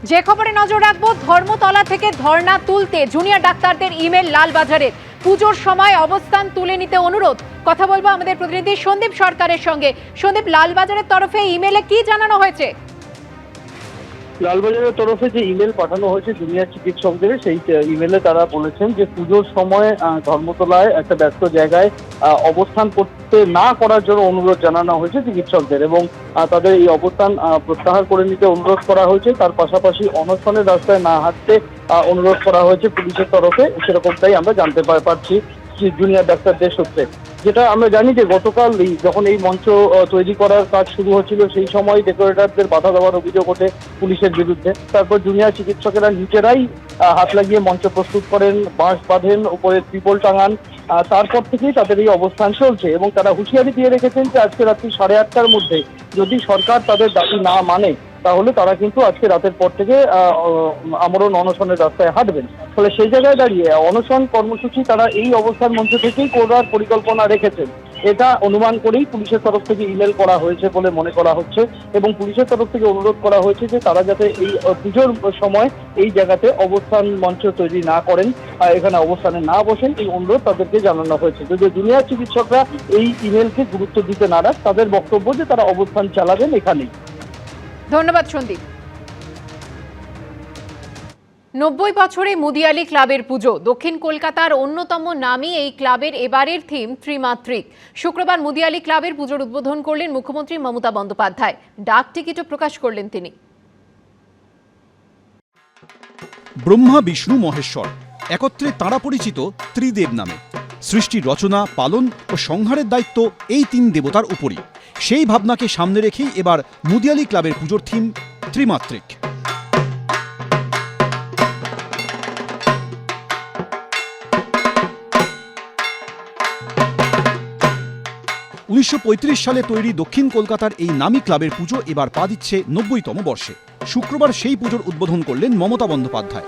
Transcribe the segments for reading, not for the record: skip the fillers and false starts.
যে খবরে নজর রাখবো, ধর্মতলা থেকে ধর্ণা তুলতে জুনিয়র ডাক্তারদের ইমেল লালবাজারের। পুজোর সময় অবস্থান তুলে নিতে অনুরোধ। কথা বলবো আমাদের প্রতিনিধি সন্দীপ সরকারের সঙ্গে। সন্দীপ, লালবাজারের তরফে ইমেলে কি জানানো হয়েছে? লালবাজারের তরফে যে ইমেল পাঠানো হয়েছে জুনিয়র চিকিৎসকদের, সেই ইমেলে তারা বলেছেন যে পুজোর সময় ধর্মতলায় একটা ব্যস্ত জায়গায় অবস্থান করতে না করার জন্য অনুরোধ জানানো হয়েছে চিকিৎসকদের, এবং তাদের এই অবস্থান প্রত্যাহার করে নিতে অনুরোধ করা হয়েছে। তার পাশাপাশি অনশনের রাস্তায় না হাঁটতে অনুরোধ করা হয়েছে পুলিশের তরফে, সেরকমটাই আমরা জানতে পারছি জুনিয়র ডাক্তারদের সূত্রে। যেটা আমরা জানি যে গতকাল যখন এই মঞ্চ তৈরি করার কাজ শুরু হচ্ছিল, সেই সময় ডেকোরেটরদের বাধা দেওয়ার অভিযোগ ওঠে পুলিশের বিরুদ্ধে। তারপর জুনিয়র চিকিৎসকেরা নিজেরাই হাত লাগিয়ে মঞ্চ প্রস্তুত করেন, বাঁশ বাঁধেন, উপরে ত্রিপল টাঙান। তারপর থেকেই তাদের এই অবস্থান চলছে, এবং তারা হুঁশিয়ারি দিয়ে রেখেছেন যে আজকে রাত্রি 8:30টার মধ্যে যদি সরকার তাদের দাবি না মানে, তাহলে তারা কিন্তু আজকে রাতের পর থেকে আমরণ অনশনের রাস্তায় হাঁটবেন। ফলে সেই জায়গায় দাঁড়িয়ে অনশন কর্মসূচি তারা এই অবস্থান মঞ্চ থেকেই করার পরিকল্পনা রেখেছেন। এটা অনুমান করেই পুলিশের তরফ থেকে ইমেল করা হয়েছে বলে মনে করা হচ্ছে, এবং পুলিশের তরফ থেকে অনুরোধ করা হয়েছে যে তারা যাতে এই পুজোর সময় এই জায়গাতে অবস্থান মঞ্চ তৈরি না করেন, এখানে অবস্থানে না বসেন, এই অনুরোধ তাদেরকে জানানো হয়েছে। যদি জুনিয়র চিকিৎসকরা এই ইমেলকে গুরুত্ব দিতে নারাজ, তাদের বক্তব্য যে তারা অবস্থান চালাবেন এখানেই। ধন্যবাদ সন্দীপ। 90 বছরে মুদিয়ালি ক্লাবের পুজো। দক্ষিণ কলকাতার অন্যতম নামী এই ক্লাবের এবারের থিম ত্রিমাত্রিক। শুক্রবার মুদিয়ালি ক্লাবের পুজোর উদ্বোধন করলেন মুখ্যমন্ত্রী মমতা বন্দ্যোপাধ্যায়। ডাক টিকিটও প্রকাশ করলেন তিনি। ব্রহ্মা বিষ্ণু মহেশ্বর একত্রে তাঁরা পরিচিত ত্রিদেব নামে। সৃষ্টির রচনা, পালন ও সংহারের দায়িত্ব এই তিন দেবতার উপরই। সেই ভাবনাকে সামনে রেখেই এবার মুদিয়ালি ক্লাবের পুজোর থিম ত্রিমাত্রিক। 1935 সালে তৈরি দক্ষিণ কলকাতার এই নামী ক্লাবের পুজো এবার পা দিচ্ছে 90তম বর্ষে। শুক্রবার সেই পুজোর উদ্বোধন করলেন মমতা বন্দ্যোপাধ্যায়।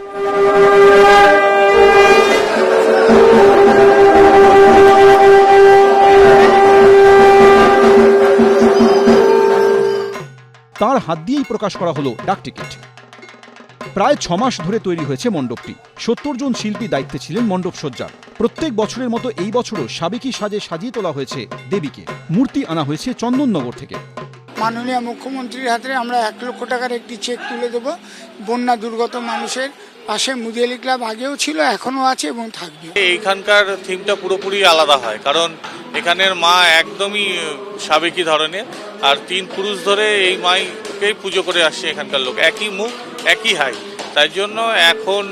তার হাত দিয়েই প্রকাশ করা হলো ডাক টিকিট। প্রায় 6 মাস ধরে তৈরি হয়েছে মণ্ডপটি। 70 জন শিল্পী দায়িত্বে ছিলেন মণ্ডপ সজ্জার। প্রত্যেক বছরের মতো এই বছরও সাবেকি সাজে সাজিয়ে তোলা হয়েছে দেবীকে। মূর্তি আনা হয়েছে চন্দননগর থেকে। মাননীয় মুখ্যমন্ত্রীর হাতে আমরা 1 লক্ষ টাকার একটি চেক তুলে দেব বন্যা দুর্গত মানুষের পাশে। মুদিয়ালি ক্লাব আগেও ছিল, এখনো আছে এবং থাকবে। এইখানকার থিমটা পুরোপুরি আলাদা হয়, কারণ এখানের মা একদমই সাবেকি ধরনের, আর 3 পুরুষ ধরে এই মাইকেই পুজো করে আসছে এখানকার লোক। একই মুখ, একই হাই, তাই জন্য এখন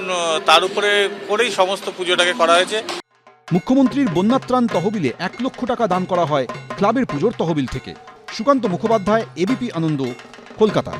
তার উপরে করেই সমস্ত পুজোটাকে করা হয়েছে। মুখ্যমন্ত্রীর বন্যাত্রাণ তহবিলে 1 লক্ষ টাকা দান করা হয় ক্লাবের পুজোর তহবিল থেকে। সুকান্ত মুখোপাধ্যায়, এবিপি আনন্দ, কলকাতা।